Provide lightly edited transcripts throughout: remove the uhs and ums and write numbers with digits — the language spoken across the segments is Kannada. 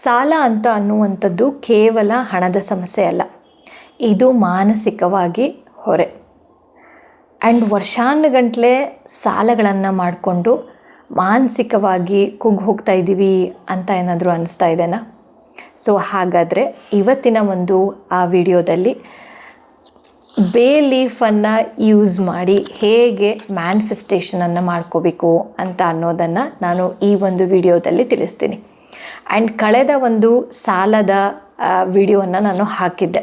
ಸಾಲ ಅಂತ ಅನ್ನುವಂಥದ್ದು ಕೇವಲ ಹಣದ ಸಮಸ್ಯೆ ಅಲ್ಲ, ಇದು ಮಾನಸಿಕವಾಗಿ ಹೊರೆ. ಆ್ಯಂಡ್ ವರ್ಷಾನುಗಟ್ಟಲೆ ಸಾಲಗಳನ್ನು ಮಾಡಿಕೊಂಡು ಮಾನಸಿಕವಾಗಿ ಕುಗ್ಗಿ ಹೋಗ್ತಾ ಇದ್ದೀವಿ ಅಂತ ಏನಾದರೂ ಅನ್ನಿಸ್ತಾ ಇದೆನಾ? ಸೊ ಹಾಗಾದರೆ ಇವತ್ತಿನ ಒಂದು ವಿಡಿಯೋದಲ್ಲಿ ಬೇ ಲೀಫನ್ನು ಯೂಸ್ ಮಾಡಿ ಹೇಗೆ ಮ್ಯಾನಿಫೆಸ್ಟೇಷನನ್ನು ಮಾಡ್ಕೋಬೇಕು ಅಂತ ಅನ್ನೋದನ್ನು ನಾನು ಈ ಒಂದು ವಿಡಿಯೋದಲ್ಲಿ ತಿಳಿಸ್ತೀನಿ. ಆ್ಯಂಡ್ ಕಳೆದ ಒಂದು ಸಾಲದ ವಿಡಿಯೋವನ್ನು ನಾನು ಹಾಕಿದ್ದೆ,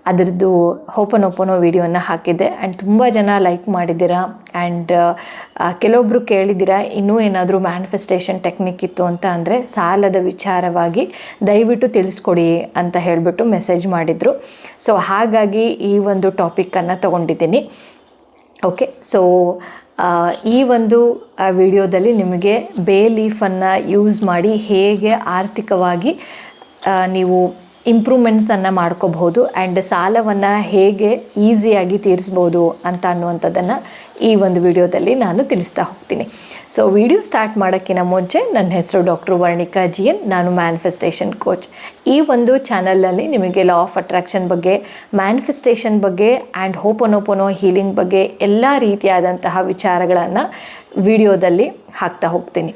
ಅದರದ್ದು ಹೋಪನೋಪನೋ ವಿಡಿಯೋನ ಹಾಕಿದ್ದೆ. ಆ್ಯಂಡ್ ತುಂಬ ಜನ ಲೈಕ್ ಮಾಡಿದ್ದೀರಾ. ಆ್ಯಂಡ್ ಕೆಲವೊಬ್ಬರು ಕೇಳಿದ್ದೀರಾ ಇನ್ನೂ ಏನಾದರೂ ಮ್ಯಾನಿಫೆಸ್ಟೇಷನ್ ಟೆಕ್ನಿಕ್ ಇತ್ತು ಅಂತ ಅಂದರೆ ಸಾಲದ ವಿಚಾರವಾಗಿ ದಯವಿಟ್ಟು ತಿಳಿಸ್ಕೊಡಿ ಅಂತ ಹೇಳಿಬಿಟ್ಟು ಮೆಸೇಜ್ ಮಾಡಿದರು. ಸೊ ಹಾಗಾಗಿ ಈ ಒಂದು ಟಾಪಿಕ್ಕನ್ನು ತೊಗೊಂಡಿದ್ದೀನಿ. ಓಕೆ, ಸೊ ಈ ಒಂದು ವಿಡಿಯೋದಲ್ಲಿ ನಿಮಗೆ ಬೇ ಲೀಫನ್ನು ಯೂಸ್ ಮಾಡಿ ಹೇಗೆ ಆರ್ಥಿಕವಾಗಿ ನೀವು ಇಂಪ್ರೂವ್ಮೆಂಟ್ಸನ್ನು ಮಾಡ್ಕೋಬಹುದು ಆ್ಯಂಡ್ ಸಾಲವನ್ನು ಹೇಗೆ ಈಸಿಯಾಗಿ ತೀರಿಸ್ಬೋದು ಅಂತ ಅನ್ನುವಂಥದ್ದನ್ನು ಈ ಒಂದು ವಿಡಿಯೋದಲ್ಲಿ ನಾನು ತಿಳಿಸ್ತಾ ಹೋಗ್ತೀನಿ. ಸೊ ವಿಡಿಯೋ ಸ್ಟಾರ್ಟ್ ಮಾಡೋಕ್ಕಿಂತ ಮುಂಚೆ ನನ್ನ ಹೆಸರು ಡಾಕ್ಟರ್ ವರ್ಣಿಕಾ GN, ನಾನು ಮ್ಯಾನಿಫೆಸ್ಟೇಷನ್ ಕೋಚ್. ಈ ಒಂದು ಚಾನಲಲ್ಲಿ ನಿಮಗೆ ಲಾ ಆಫ್ ಅಟ್ರಾಕ್ಷನ್ ಬಗ್ಗೆ, ಮ್ಯಾನಿಫೆಸ್ಟೇಷನ್ ಬಗ್ಗೆ ಆ್ಯಂಡ್ ಹೋಪನೋಪನೋ ಹೀಲಿಂಗ್ ಬಗ್ಗೆ ಎಲ್ಲ ರೀತಿಯಾದಂತಹ ವಿಚಾರಗಳನ್ನು ವಿಡಿಯೋದಲ್ಲಿ ಹಾಕ್ತಾ ಹೋಗ್ತೀನಿ.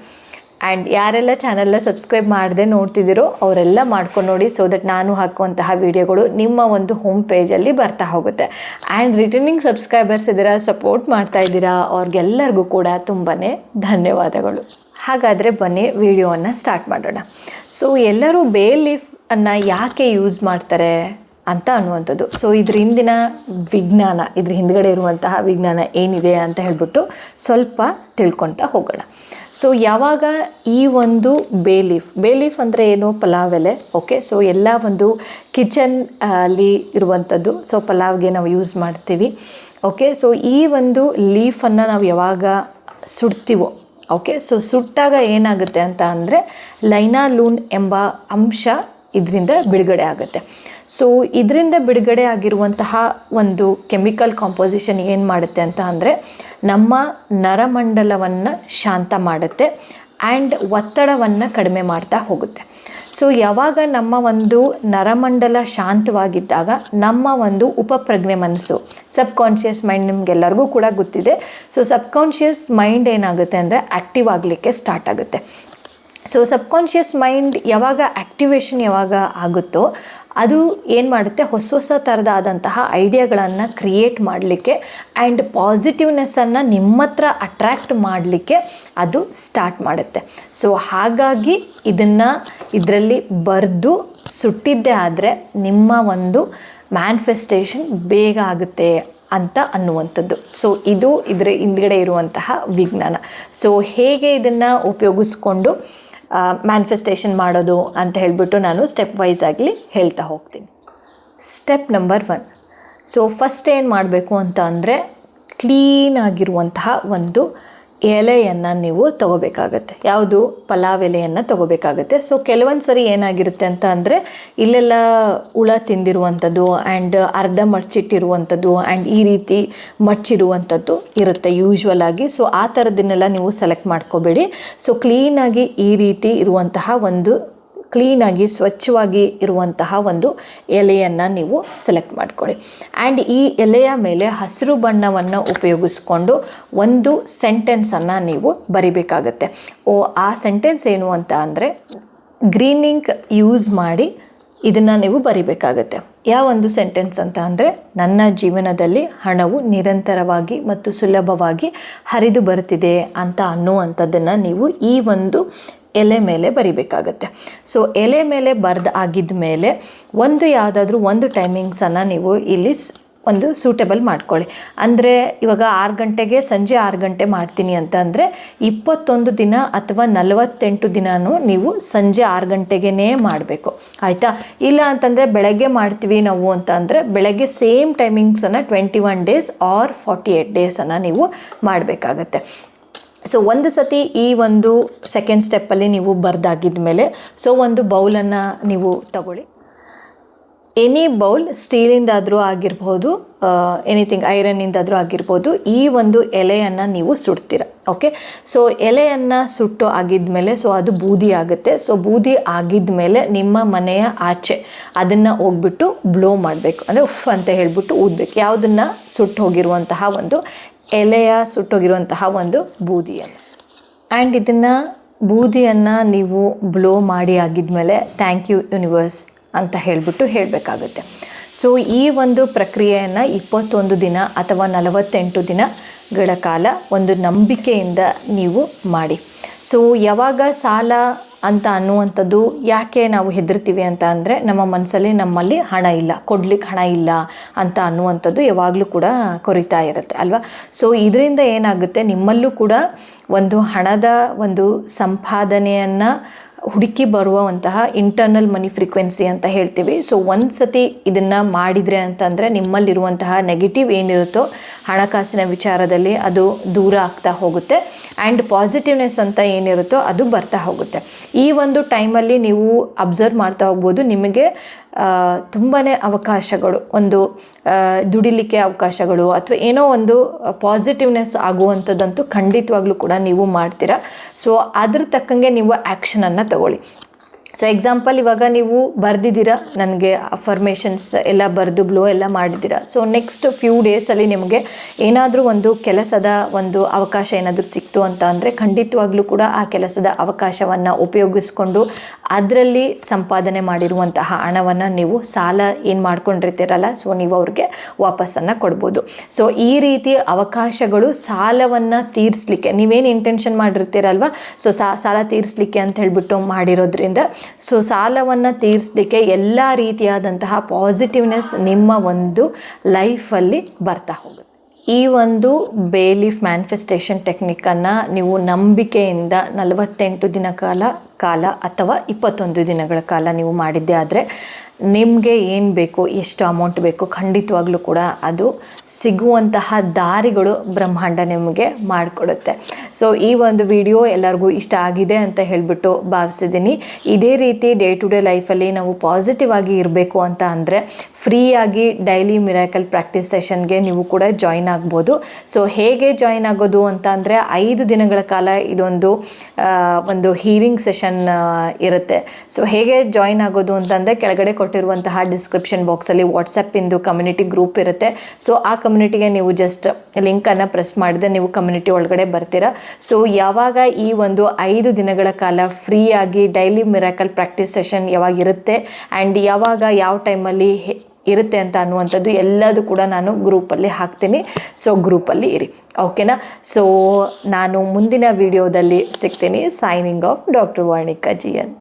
ಆ್ಯಂಡ್ ಯಾರೆಲ್ಲ ಚಾನಲ್ನ ಸಬ್ಸ್ಕ್ರೈಬ್ ಮಾಡದೆ ನೋಡ್ತಿದ್ದೀರೋ ಅವರೆಲ್ಲ ಮಾಡ್ಕೊಂಡು ನೋಡಿ, ಸೊ ದಟ್ ನಾನು ಹಾಕುವಂತಹ ವಿಡಿಯೋಗಳು ನಿಮ್ಮ ಒಂದು ಹೋಮ್ ಪೇಜಲ್ಲಿ ಬರ್ತಾ ಹೋಗುತ್ತೆ. ಆ್ಯಂಡ್ ರಿಟರ್ನಿಂಗ್ ಸಬ್ಸ್ಕ್ರೈಬರ್ಸ್ ಇದ್ದೀರಾ, ಸಪೋರ್ಟ್ ಮಾಡ್ತಾ ಇದ್ದೀರಾ, ಅವ್ರಿಗೆಲ್ಲರಿಗೂ ಕೂಡ ತುಂಬಾ ಧನ್ಯವಾದಗಳು. ಹಾಗಾದರೆ ಬನ್ನಿ ವಿಡಿಯೋವನ್ನು ಸ್ಟಾರ್ಟ್ ಮಾಡೋಣ. ಸೊ ಎಲ್ಲರೂ ಬೇ ಲೀಫನ್ನು ಯಾಕೆ ಯೂಸ್ ಮಾಡ್ತಾರೆ ಅಂತ ಅನ್ನುವಂಥದ್ದು. ಸೊ ಇದ್ರ ಹಿಂದಿನ ವಿಜ್ಞಾನ, ಇದ್ರ ಹಿಂದ್ಗಡೆ ಇರುವಂತಹ ವಿಜ್ಞಾನ ಏನಿದೆ ಅಂತ ಹೇಳ್ಬಿಟ್ಟು ಸ್ವಲ್ಪ ತಿಳ್ಕೊತಾ ಹೋಗೋಣ. ಸೊ ಯಾವಾಗ ಈ ಒಂದು ಬೇ ಲೀಫ್ ಅಂದರೆ ಏನು? ಪಲಾವ್ ಎಲೆ. ಓಕೆ, ಸೊ ಎಲ್ಲ ಒಂದು ಕಿಚನ್ ಅಲ್ಲಿ ಇರುವಂಥದ್ದು. ಸೊ ಪಲಾವ್ಗೆ ನಾವು ಯೂಸ್ ಮಾಡ್ತೀವಿ. ಓಕೆ, ಸೊ ಈ ಒಂದು ಲೀಫನ್ನು ನಾವು ಯಾವಾಗ ಸುಡ್ತೀವೋ, ಓಕೆ, ಸೊ ಸುಟ್ಟಾಗ ಏನಾಗುತ್ತೆ ಅಂತ ಅಂದರೆ ಲೈನಾಲೂನ್ ಎಂಬ ಅಂಶ ಇದರಿಂದ ಬಿಡುಗಡೆ ಆಗುತ್ತೆ. ಸೊ ಇದರಿಂದ ಬಿಡುಗಡೆ ಆಗಿರುವಂತಹ ಒಂದು ಕೆಮಿಕಲ್ ಕಾಂಪೋಸಿಷನ್ ಏನು ಮಾಡುತ್ತೆ ಅಂತ ಅಂದರೆ ನಮ್ಮ ನರಮಂಡಲವನ್ನು ಶಾಂತ ಮಾಡುತ್ತೆ ಆ್ಯಂಡ್ ಒತ್ತಡವನ್ನು ಕಡಿಮೆ ಮಾಡ್ತಾ ಹೋಗುತ್ತೆ. ಸೊ ಯಾವಾಗ ನಮ್ಮ ಒಂದು ನರಮಂಡಲ ಶಾಂತವಾಗಿದ್ದಾಗ ನಮ್ಮ ಒಂದು ಉಪಪ್ರಜ್ಞೆ ಮನಸ್ಸು, ಸಬ್ಕಾನ್ಷಿಯಸ್ ಮೈಂಡ್ ನಿಮಗೆಲ್ಲರಿಗೂ ಕೂಡ ಗೊತ್ತಿದೆ. ಸೊ ಸಬ್ಕಾನ್ಷಿಯಸ್ ಮೈಂಡ್ ಏನಾಗುತ್ತೆ ಅಂದರೆ ಆ್ಯಕ್ಟಿವ್ ಆಗಲಿಕ್ಕೆ ಸ್ಟಾರ್ಟ್ ಆಗುತ್ತೆ. ಸೊ ಸಬ್ಕಾನ್ಷಿಯಸ್ ಮೈಂಡ್ ಯಾವಾಗ ಆ್ಯಕ್ಟಿವೇಶನ್ ಯಾವಾಗ ಆಗುತ್ತೋ ಅದು ಏನು ಮಾಡುತ್ತೆ, ಹೊಸ ಥರದಾದಂತಹ ಐಡಿಯಾಗಳನ್ನು ಕ್ರಿಯೇಟ್ ಮಾಡಲಿಕ್ಕೆ ಆ್ಯಂಡ್ ಪಾಸಿಟಿವ್ನೆಸ್ಸನ್ನು ನಿಮ್ಮ ಹತ್ರ ಅಟ್ರ್ಯಾಕ್ಟ್ ಮಾಡಲಿಕ್ಕೆ ಅದು ಸ್ಟಾರ್ಟ್ ಮಾಡುತ್ತೆ. ಸೊ ಹಾಗಾಗಿ ಇದರಲ್ಲಿ ಬರೆದು ಸುಟ್ಟಿದ್ದೇ ಆದರೆ ನಿಮ್ಮ ಒಂದು ಮ್ಯಾನಿಫೆಸ್ಟೇಷನ್ ಬೇಗ ಆಗುತ್ತೆ ಅಂತ ಅನ್ನುವಂಥದ್ದು. ಸೊ ಇದು ಇದರ ಹಿಂದ್ಗಡೆ ಇರುವಂತಹ ವಿಜ್ಞಾನ. ಸೊ ಹೇಗೆ ಇದನ್ನು ಉಪಯೋಗಿಸ್ಕೊಂಡು ಮ್ಯಾನಿಫೆಸ್ಟೇಷನ್ ಮಾಡೋದು ಅಂತ ಹೇಳಿಬಿಟ್ಟು ನಾನು ಸ್ಟೆಪ್ ವೈಸ್ ಆಗಲಿ ಹೇಳ್ತಾ ಹೋಗ್ತೀನಿ. Step number 1. ಸೊ ಫಸ್ಟ್ ಏನು ಮಾಡಬೇಕು ಅಂತ ಅಂದರೆ ಕ್ಲೀನಾಗಿರುವಂತಹ ಒಂದು ಎಲೆಯನ್ನು ನೀವು ತೊಗೋಬೇಕಾಗತ್ತೆ. ಯಾವುದು? ಪಲಾವ್ ಎಲೆಯನ್ನು ತೊಗೋಬೇಕಾಗತ್ತೆ. ಸೊ ಕೆಲವೊಂದು ಸರಿ ಏನಾಗಿರುತ್ತೆ ಅಂತ ಅಂದರೆ ಇಲ್ಲೆಲ್ಲ ಹುಳ ತಿಂದಿರುವಂಥದ್ದು ಆ್ಯಂಡ್ ಅರ್ಧ ಮಡ್ಚಿಟ್ಟಿರುವಂಥದ್ದು ಆ್ಯಂಡ್ ಈ ರೀತಿ ಮಡ್ಚಿರುವಂಥದ್ದು ಇರುತ್ತೆ ಯೂಶ್ವಲ್ ಆಗಿ. ಸೊ ಆ ಥರದನ್ನೆಲ್ಲ ನೀವು ಸೆಲೆಕ್ಟ್ ಮಾಡ್ಕೋಬೇಡಿ. ಸೊ ಕ್ಲೀನಾಗಿ ಈ ರೀತಿ ಇರುವಂತಹ ಒಂದು ಕ್ಲೀನಾಗಿ ಸ್ವಚ್ಛವಾಗಿ ಇರುವಂತಹ ಒಂದು ಎಲೆಯನ್ನು ನೀವು ಸೆಲೆಕ್ಟ್ ಮಾಡ್ಕೊಳ್ಳಿ. ಆ್ಯಂಡ್ ಈ ಎಲೆಯ ಮೇಲೆ ಹಸಿರು ಬಣ್ಣವನ್ನು ಉಪಯೋಗಿಸ್ಕೊಂಡು ಒಂದು ಸೆಂಟೆನ್ಸನ್ನು ನೀವು ಬರಿಬೇಕಾಗತ್ತೆ. ಆ ಸೆಂಟೆನ್ಸ್ ಏನು ಅಂತ ಅಂದರೆ ಗ್ರೀನಿಂಗ್ ಯೂಸ್ ಮಾಡಿ ಇದನ್ನು ನೀವು ಬರಿಬೇಕಾಗತ್ತೆ. ಯಾವ ಒಂದು ಸೆಂಟೆನ್ಸ್ ಅಂತ ಅಂದರೆ ನನ್ನ ಜೀವನದಲ್ಲಿ ಹಣವು ನಿರಂತರವಾಗಿ ಮತ್ತು ಸುಲಭವಾಗಿ ಹರಿದು ಬರುತ್ತಿದೆ ಅಂತ ಅನ್ನುವಂಥದ್ದನ್ನು ನೀವು ಈ ಒಂದು ಎಲೆ ಮೇಲೆ ಬರಿಬೇಕಾಗತ್ತೆ. ಸೊ ಎಲೆ ಮೇಲೆ ಬರೆದು ಆಗಿದ್ದ ಮೇಲೆ ಯಾವುದಾದ್ರೂ ಒಂದು ಟೈಮಿಂಗ್ಸನ್ನು ನೀವು ಇಲ್ಲಿ ಒಂದು ಸೂಟೇಬಲ್ ಮಾಡ್ಕೊಳ್ಳಿ. ಅಂದರೆ ಇವಾಗ 6 ಗಂಟೆಗೆ ಸಂಜೆ 6 ಗಂಟೆ ಮಾಡ್ತೀನಿ ಅಂತ ಅಂದರೆ 21 ದಿನ ಅಥವಾ 48 ದಿನವೂ ನೀವು ಸಂಜೆ 6 ಗಂಟೆಗೇ ಮಾಡಬೇಕು, ಆಯಿತಾ? ಇಲ್ಲ ಅಂತಂದರೆ ಬೆಳಗ್ಗೆ ಮಾಡ್ತೀವಿ ನಾವು ಅಂತ ಅಂದರೆ ಬೆಳಗ್ಗೆ ಸೇಮ್ ಟೈಮಿಂಗ್ಸನ್ನು 21 ಡೇಸ್ ಆರ್ 48 ಡೇಸನ್ನು ನೀವು ಮಾಡಬೇಕಾಗತ್ತೆ. ಸೊ ಒಂದು ಸತಿ ಈ ಒಂದು ಸೆಕೆಂಡ್ ಸ್ಟೆಪ್ಪಲ್ಲಿ ನೀವು ಬರೆದಾಗಿದ್ದ ಮೇಲೆ ಸೊ ಒಂದು ಬೌಲನ್ನು ನೀವು ತಗೊಳ್ಳಿ. ಎನಿ ಬೌಲ್ ಸ್ಟೀಲಿಂದಾದರೂ ಆಗಿರ್ಬೋದು, ಎನಿಥಿಂಗ್ ಐರನ್ನಿಂದಾದರೂ ಆಗಿರ್ಬೋದು, ಈ ಒಂದು ಎಲೆಯನ್ನು ನೀವು ಸುಡ್ತೀರ. ಓಕೆ, ಸೊ ಎಲೆಯನ್ನು ಸುಟ್ಟು ಆಗಿದ್ಮೇಲೆ ಸೊ ಅದು ಬೂದಿ ಆಗುತ್ತೆ. ಸೊ ಬೂದಿ ಆಗಿದ್ಮೇಲೆ ನಿಮ್ಮ ಮನೆಯ ಆಚೆ ಅದನ್ನು ಹೋಗ್ಬಿಟ್ಟು ಬ್ಲೋ ಮಾಡಬೇಕು, ಅಂದರೆ ಉಫ್ ಅಂತ ಹೇಳ್ಬಿಟ್ಟು ಊದಬೇಕು. ಯಾವುದನ್ನು ಸುಟ್ಟು ಹೋಗಿರುವಂತಹ ಒಂದು ಎಲೆಯ ಸುಟ್ಟೋಗಿರುವಂತಹ ಒಂದು ಬೂದಿಯನ್ನು. ಆ್ಯಂಡ್ ಇದನ್ನು ಬೂದಿಯನ್ನು ನೀವು ಬ್ಲೋ ಮಾಡಿ ಆಗಿದ್ಮೇಲೆ ಥ್ಯಾಂಕ್ ಯು ಯೂನಿವರ್ಸ್ ಅಂತ ಹೇಳಿಬಿಟ್ಟು ಹೇಳಬೇಕಾಗುತ್ತೆ. ಸೊ ಈ ಒಂದು ಪ್ರಕ್ರಿಯೆಯನ್ನು 21 ದಿನ ಅಥವಾ 48 ದಿನಗಳ ಕಾಲ ಒಂದು ನಂಬಿಕೆಯಿಂದ ನೀವು ಮಾಡಿ. ಸೊ ಯಾವಾಗ ಸಾಲ ಅಂತ ಅನ್ನುವಂಥದ್ದು ಯಾಕೆ ನಾವು ಹೆದರ್ತೀವಿ ಅಂತ ಅಂದರೆ, ನಮ್ಮ ಮನಸ್ಸಲ್ಲಿ ನಮ್ಮಲ್ಲಿ ಹಣ ಇಲ್ಲ, ಕೊಡ್ಲಿಕ್ಕೆ ಹಣ ಇಲ್ಲ ಅಂತ ಅನ್ನುವಂಥದ್ದು ಯಾವಾಗಲೂ ಕೂಡ ಕೊರಿತಾ ಇರುತ್ತೆ ಅಲ್ವಾ. ಸೊ ಇದರಿಂದ ಏನಾಗುತ್ತೆ, ನಿಮ್ಮಲ್ಲೂ ಕೂಡ ಒಂದು ಹಣದ ಒಂದು ಸಂಪಾದನೆಯನ್ನು ಹುಡುಕಿ ಬರುವಂತಹ ಇಂಟರ್ನಲ್ ಮನಿ ಫ್ರೀಕ್ವೆನ್ಸಿ ಅಂತ ಹೇಳ್ತೀವಿ. ಸೊ ಒಂದು ಸತಿ ಇದನ್ನು ಮಾಡಿದರೆ ಅಂತಂದರೆ ನಿಮ್ಮಲ್ಲಿರುವಂತಹ ನೆಗೆಟಿವ್ ಏನಿರುತ್ತೋ ಹಣಕಾಸಿನ ವಿಚಾರದಲ್ಲಿ ಅದು ದೂರ ಆಗ್ತಾ ಹೋಗುತ್ತೆ. ಆ್ಯಂಡ್ ಪಾಸಿಟಿವ್ನೆಸ್ ಅಂತ ಏನಿರುತ್ತೋ ಅದು ಬರ್ತಾ ಹೋಗುತ್ತೆ. ಈ ಒಂದು ಟೈಮಲ್ಲಿ ನೀವು ಅಬ್ಸರ್ವ್ ಮಾಡ್ತಾ ಹೋಗ್ಬೋದು, ನಿಮಗೆ ತುಂಬಾ ಅವಕಾಶಗಳು, ಒಂದು ದುಡಿಲಿಕ್ಕೆ ಅವಕಾಶಗಳು ಅಥವಾ ಏನೋ ಒಂದು ಪಾಸಿಟಿವ್ನೆಸ್ ಆಗುವಂಥದ್ದಂತೂ ಖಂಡಿತವಾಗ್ಲೂ ಕೂಡ ನೀವು ಮಾಡ್ತೀರಾ. ಸೊ ಅದ್ರ ತಕ್ಕಂಗೆ ನೀವು ಆ್ಯಕ್ಷನನ್ನು ತಗೊಳ್ಳಿ. ಸೊ ಎಕ್ಸಾಂಪಲ್, ಇವಾಗ ನೀವು ಬರೆದಿದ್ದೀರಾ, ನನಗೆ ಅಫರ್ಮೇಷನ್ಸ್ ಎಲ್ಲ ಬರೆದು ಬ್ಲೋ ಎಲ್ಲ ಮಾಡಿದ್ದೀರಾ. ಸೊ ನೆಕ್ಸ್ಟ್ ಫ್ಯೂ ಡೇಸಲ್ಲಿ ನಿಮಗೆ ಏನಾದರೂ ಒಂದು ಕೆಲಸದ ಒಂದು ಅವಕಾಶ ಏನಾದರೂ ಸಿಕ್ತು ಅಂತ ಅಂದರೆ ಖಂಡಿತವಾಗ್ಲೂ ಕೂಡ ಆ ಕೆಲಸದ ಅವಕಾಶವನ್ನು ಉಪಯೋಗಿಸ್ಕೊಂಡು ಅದರಲ್ಲಿ ಸಂಪಾದನೆ ಮಾಡಿರುವಂತಹ ಹಣವನ್ನು ನೀವು ಸಾಲ ಏನು ಮಾಡ್ಕೊಂಡಿರ್ತೀರಲ್ಲ, ಸೊ ನೀವು ಅವ್ರಿಗೆ ವಾಪಸ್ಸನ್ನು ಕೊಡ್ಬೋದು. ಸೊ ಈ ರೀತಿ ಅವಕಾಶಗಳು ಸಾಲವನ್ನು ತೀರಿಸಲಿಕ್ಕೆ ನೀವೇನು ಇಂಟೆನ್ಷನ್ ಮಾಡಿರ್ತೀರಲ್ವ, ಸೊ ಸಾಲ ತೀರಿಸಲಿಕ್ಕೆ ಅಂತ ಹೇಳ್ಬಿಟ್ಟು ಮಾಡಿರೋದ್ರಿಂದ ಸೊ ಸಾಲವನ್ನು ತೀರಿಸಲಿಕ್ಕೆ ಎಲ್ಲ ರೀತಿಯಾದಂತಹ ಪಾಸಿಟಿವ್ನೆಸ್ ನಿಮ್ಮ ಒಂದು ಲೈಫಲ್ಲಿ ಬರ್ತಾ ಹೋಗುತ್ತೆ. ಈ ಒಂದು ಬೇ ಲೀಫ್ ಮ್ಯಾನಿಫೆಸ್ಟೇಷನ್ ಟೆಕ್ನಿಕ್ಕನ್ನು ನೀವು ನಂಬಿಕೆಯಿಂದ 48 ದಿನ ಕಾಲ ಅಥವಾ 21 ದಿನಗಳ ಕಾಲ ನೀವು ಮಾಡಿದ್ದೇ ಆದರೆ ನಿಮಗೆ ಏನು ಬೇಕು, ಎಷ್ಟು ಅಮೌಂಟ್ ಬೇಕು, ಖಂಡಿತವಾಗ್ಲೂ ಕೂಡ ಅದು ಸಿಗುವಂತಹ ದಾರಿಗಳು ಬ್ರಹ್ಮಾಂಡ ನಿಮಗೆ ಮಾಡಿಕೊಡುತ್ತೆ. ಸೊ ಈ ಒಂದು ವಿಡಿಯೋ ಎಲ್ಲರಿಗೂ ಇಷ್ಟ ಆಗಿದೆ ಅಂತ ಹೇಳಿಬಿಟ್ಟು ಭಾವಿಸಿದ್ದೀನಿ. ಇದೇ ರೀತಿ ಡೇ ಟು ಡೇ ಲೈಫಲ್ಲಿ ನಾವು ಪಾಸಿಟಿವ್ ಆಗಿ ಇರಬೇಕು ಅಂತ ಅಂದರೆ ಫ್ರೀಯಾಗಿ ಡೈಲಿ ಮಿರಾಕಲ್ ಪ್ರಾಕ್ಟೀಸ್ ಸೆಷನ್ಗೆ ನೀವು ಕೂಡ ಜಾಯಿನ್ ಆಗ್ಬೋದು. ಸೊ ಹೇಗೆ ಜಾಯಿನ್ ಆಗೋದು ಅಂತ ಅಂದರೆ 5 ದಿನಗಳ ಕಾಲ ಇದೊಂದು ಒಂದು ಹೀಲಿಂಗ್ ಸೆಷನ್ ಇರುತ್ತೆ. ಸೊ ಹೇಗೆ ಜಾಯಿನ್ ಆಗೋದು ಅಂತಂದರೆ ಕೆಳಗಡೆ ಕೊಟ್ಟಿರುವಂತಹ ಡಿಸ್ಕ್ರಿಪ್ಷನ್ ಬಾಕ್ಸಲ್ಲಿ ವಾಟ್ಸಪ್ಪಿಂದು ಕಮ್ಯುನಿಟಿ ಗ್ರೂಪ್ ಇರುತ್ತೆ. ಸೊ ಆ ಕಮ್ಯುನಿಟಿಗೆ ನೀವು ಜಸ್ಟ್ ಲಿಂಕನ್ನು ಪ್ರೆಸ್ ಮಾಡಿದ್ರೆ ನೀವು ಕಮ್ಯುನಿಟಿ ಒಳಗಡೆ ಬರ್ತೀರಾ. ಸೊ ಯಾವಾಗ ಈ ಒಂದು 5 ದಿನಗಳ ಕಾಲ ಫ್ರೀಯಾಗಿ ಡೈಲಿ ಮಿರಾಕಲ್ ಪ್ರಾಕ್ಟೀಸ್ ಸೆಷನ್ ಯಾವಾಗ ಇರುತ್ತೆ ಆ್ಯಂಡ್ ಯಾವಾಗ ಯಾವ ಟೈಮಲ್ಲಿ ಇರುತ್ತೆ ಅಂತ ಅನ್ನುವಂಥದ್ದು ಎಲ್ಲದೂ ಕೂಡ ನಾನು ಗ್ರೂಪಲ್ಲಿ ಹಾಕ್ತೀನಿ. ಸೊ ಗ್ರೂಪಲ್ಲಿ ಇರಿ, ಓಕೆನಾ. ಸೊ ನಾನು ಮುಂದಿನ ವಿಡಿಯೋದಲ್ಲಿ ಸಿಗ್ತೀನಿ. Signing off, doctor Varnika GN.